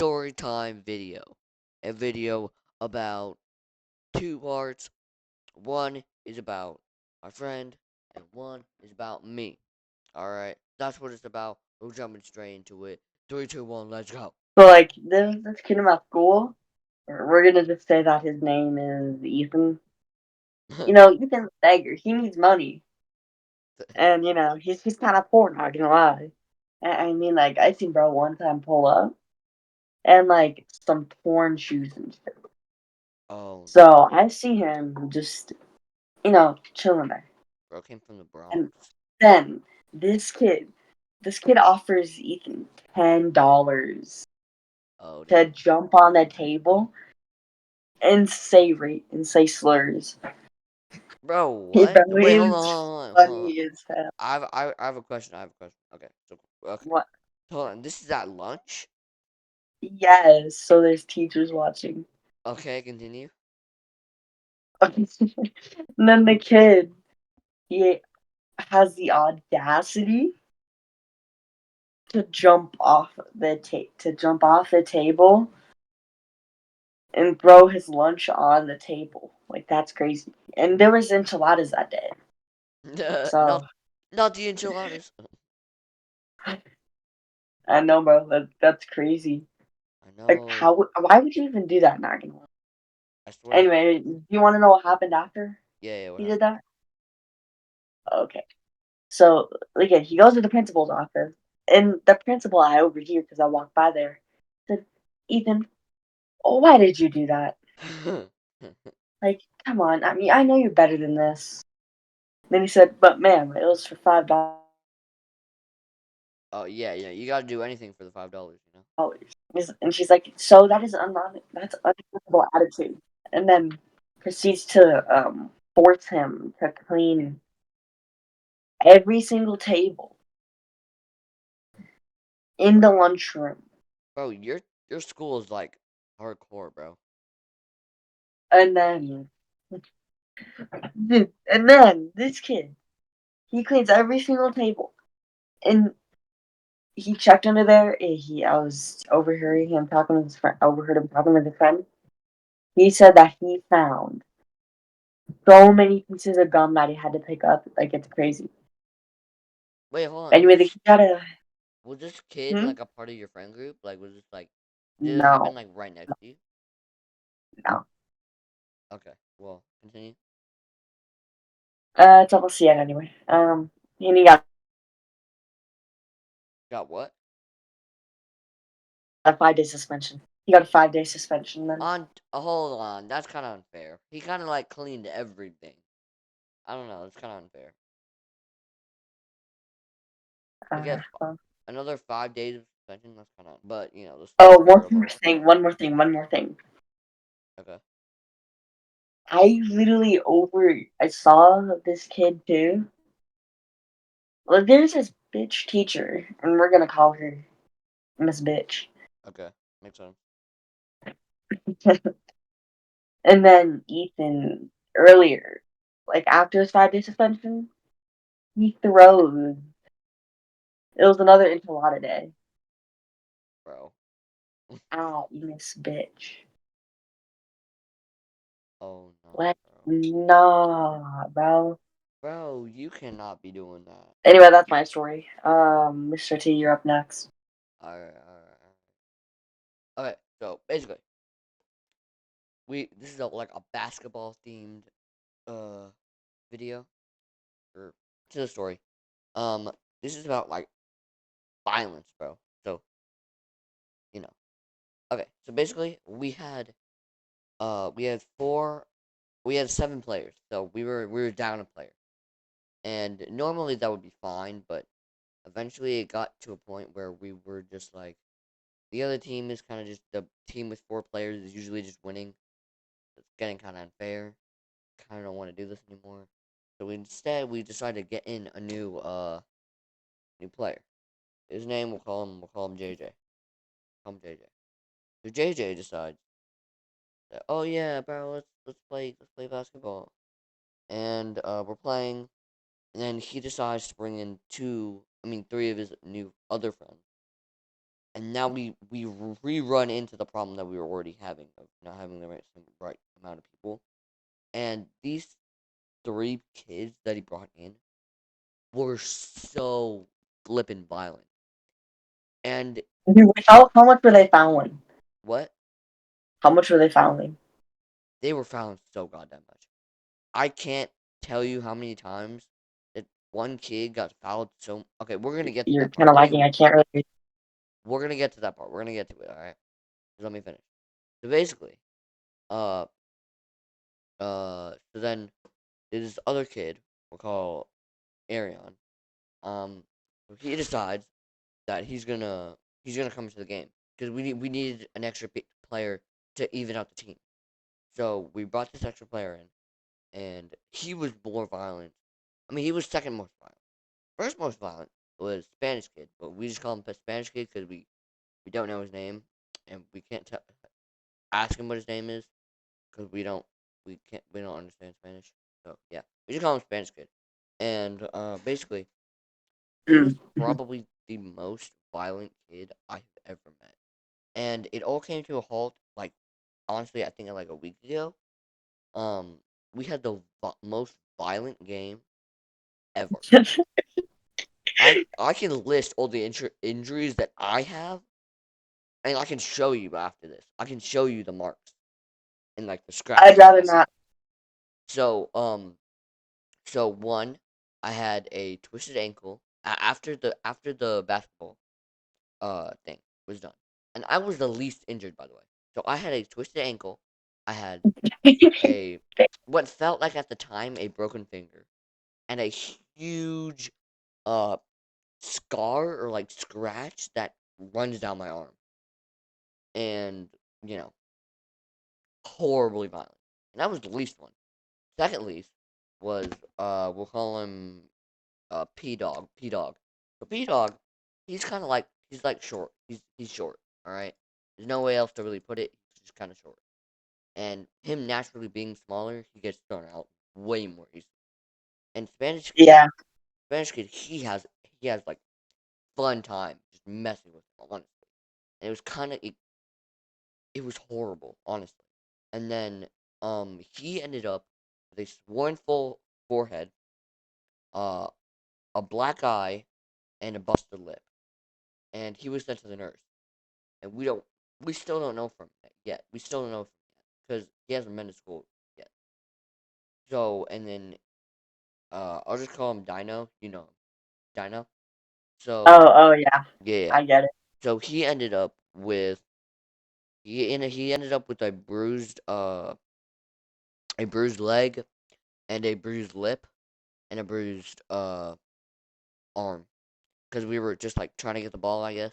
story time video. A video about two parts. One is about my friend, and one is about me. Alright, that's what it's about. We're jumping straight into it. Three, two, one, let's go. So like this kid in my school, we're gonna just say that his name is Ethan. Ethan Sager. He needs money, and he's kind of poor. Not gonna lie. I mean, like I seen bro one time pull up and like some torn shoes and shit. Oh no. So I see him just chilling there, Bro came from the Bronx. and then this kid, this kid offers Ethan $10 Oh to damn. jump on the table and say slurs. Bro, He what? Wait, hold on, believes hold on, hold on. funny as hell. I have a question. I have a question. Okay, so okay, What? hold on. This is at lunch. Yes. So there's teachers watching. Okay, continue. And then the kid, he has the audacity to jump off the table and throw his lunch on the table. Like that's crazy. And there was enchiladas that day. not So not the enchiladas. I know, bro. That's crazy. I Like, know. why would you even do that? Not gonna lie. I swear. Anyway, do you want to know what happened after Yeah, yeah. What he did happened? that? Okay. So again, he goes to the principal's office, and the principal I overhear because I walked by there said, "Ethan, why did you do that? Like, come on. I mean, I know you're better than this." Then he said, "But ma'am, it was for $5." Oh yeah, yeah. You gotta do anything for the $5. And she's like, "So that is that's unacceptable attitude." And then proceeds to force him to clean every single table in the lunchroom. Bro, your school is like hardcore, bro. And then, dude, and then this kid, he cleans every single table. And he checked under there. I was overhearing him talking with his friend. Overheard him talking with his friend. He said that he found so many pieces of gum that he had to pick up. Like it's crazy. Wait, hold on. Anyway, they gotta. Was this kid Hmm? like a part of your friend group? Like, was this like, did it happen No, like right next to you? no. Okay, well, continue. It's almost the end anyway. And he got Got what? a 5 day suspension. He got a 5 day suspension then. Hold on. That's kind of unfair. He kind of like cleaned everything. I don't know. It's kind of unfair. To get Well. another 5 days of suspension, that's kind of. But the Oh, story's terrible. one more thing. Okay. I saw this kid too. Well, there's this bitch teacher, and we're gonna call her Miss Bitch. Okay. Makes sense. And then Ethan earlier, like after his 5 day suspension, he throws. It was another enchilada day. Bro. Miss Bitch. Oh no, Like, bro. nah, bro. Bro, you cannot be doing that. Anyway, that's my story. Mr. T, you're up next. Alright, alright. Okay, so basically, this is like a basketball themed uh video or to the story. Um, this is about like violence, bro. So you know. Okay, so basically we had four we had seven players, so we were down a player, and normally that would be fine, but eventually it got to a point where we were just like the other team is kind of just the team with four players is usually just winning. It's getting kind of unfair. Kind of don't want to do this anymore. So we decided to get in a new player. His name we'll call him JJ. Call him JJ. So JJ decides that, oh yeah, bro, let's play basketball. And we're playing, and then he decides to bring in three of his new other friends. and now we rerun into the problem that we were already having of not having the right amount of people. And these 3 kids that he brought in were so flippin' violent. And Dude, how much were they fouling? what? How much were they fouling? They were fouling so goddamn much. I can't tell you how many times that one kid got fouled so. Okay, we're gonna get to You're that part. kind of lagging. I can't really. We're gonna get to that part. We're gonna get to it. All right. Just let me finish. So basically, uh, so then this other kid we'll call Arion. So he decides that he's gonna come to the game because we needed an extra player to even out the team. So we brought this extra player in, and he was more violent. I mean, he was second most violent. First most violent was Spanish kid, but we just call him Spanish kid because we don't know his name, and we can't ask him what his name is because we don't understand Spanish. So yeah, we just call him Spanish kid, and basically he was Mm-hmm. probably the most violent kid I've ever met, and it all came to a halt. Like honestly, I think like a week ago. Um, we had the most violent game ever. I can list all the injuries that I have, and I can show you after this. I can show you the marks and like the I'd scratches that rather I got. not. So so one, I had a twisted ankle after the basketball thing was done, and I was the least injured by the way. So I had a twisted ankle. I had a what felt like at the time a broken finger and a huge uh scar or like scratch that runs down my arm, and you know horribly violent. And that was the least one. Second least was we'll call him P Dog. P Dog. So P Dog, he's like short. He's short. All right. There's no way else to really put it. He's just kind of short. And him naturally being smaller, he gets thrown out way more easily. And Yeah. Spanish kid, he has like fun time just messing with him, honestly. And it was kind of it was horrible, honestly. And then he ended up with a sworn full forehead, uh a black eye, and a busted lip. And he was sent to the nurse. And we still don't know from it yet. We still don't know from it because he hasn't been to school yet. So and then I'll just call him Dino. You know him, Dino. So Oh yeah. yeah. I get it. So he ended up with a bruised leg and a bruised lip and a bruised arm because we were just like trying to get the ball, I guess.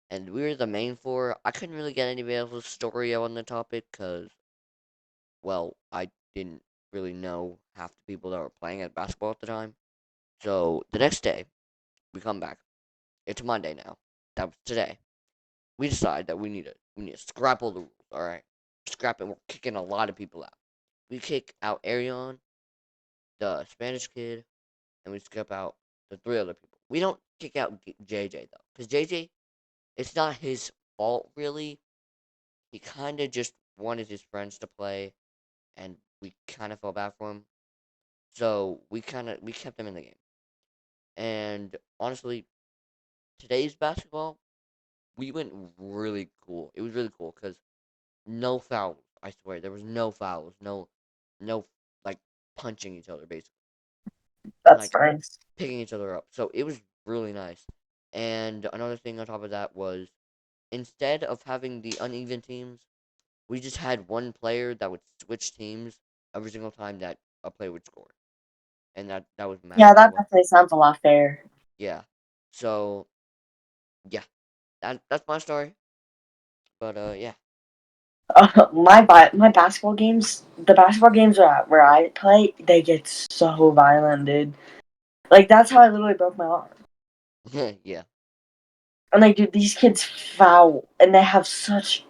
And we were the main four. I couldn't really get anybody else's story on the topic because, well, I didn't really know half the people that were playing at basketball at the time. So the next day, we come back. It's Monday now. That was today. We decide that we need to scrap all the rules. All right, scrap it. We're kicking a lot of people out. We kick out Arion, the Spanish kid, and we scrap out the 3 other people. We don't kick out JJ though, because JJ, it's not his fault really. He kind of just wanted his friends to play, and we kind of felt bad for him. So we kept him in the game. And honestly, today's basketball, we went really cool. It was really cool because no fouls. I swear, there was no fouls. No like punching each other basically, and That's like nice. picking each other up. So it was really nice. And another thing on top of that was instead of having the uneven teams, we just had one player that would switch teams every single time that a player would score, and that was Matt, Yeah, by the that way. definitely sounds a lot fair. Yeah. So yeah, that's my story. But yeah. My basketball games, the basketball games where I play, they get so violent, dude. Like that's how I literally broke my arm. Yeah. And like, dude, these kids foul, and they have such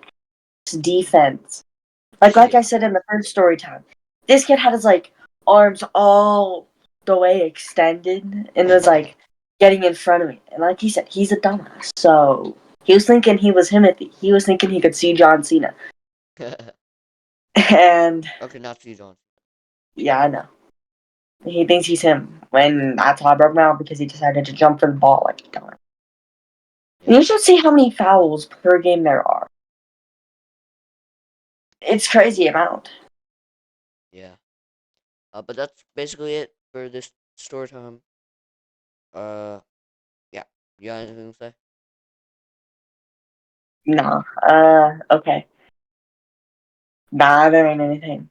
defense. Like I Yeah. said in the first story time, this kid had his like arms all the way extended and was like getting in front of me. And like he said, he's a dumbass. So He was thinking he was Timothy. He was thinking he could see John Cena. And Okay, not you, John. yeah, I know. He thinks he's him. When that's how I broke him out because he decided to jump for the ball like a darn. Yeah. You should see how many fouls per game there are. It's crazy amount. Yeah. But that's basically it for this story time. Uh, yeah. You got anything to say? No. Okay. Nah, there ain't anything.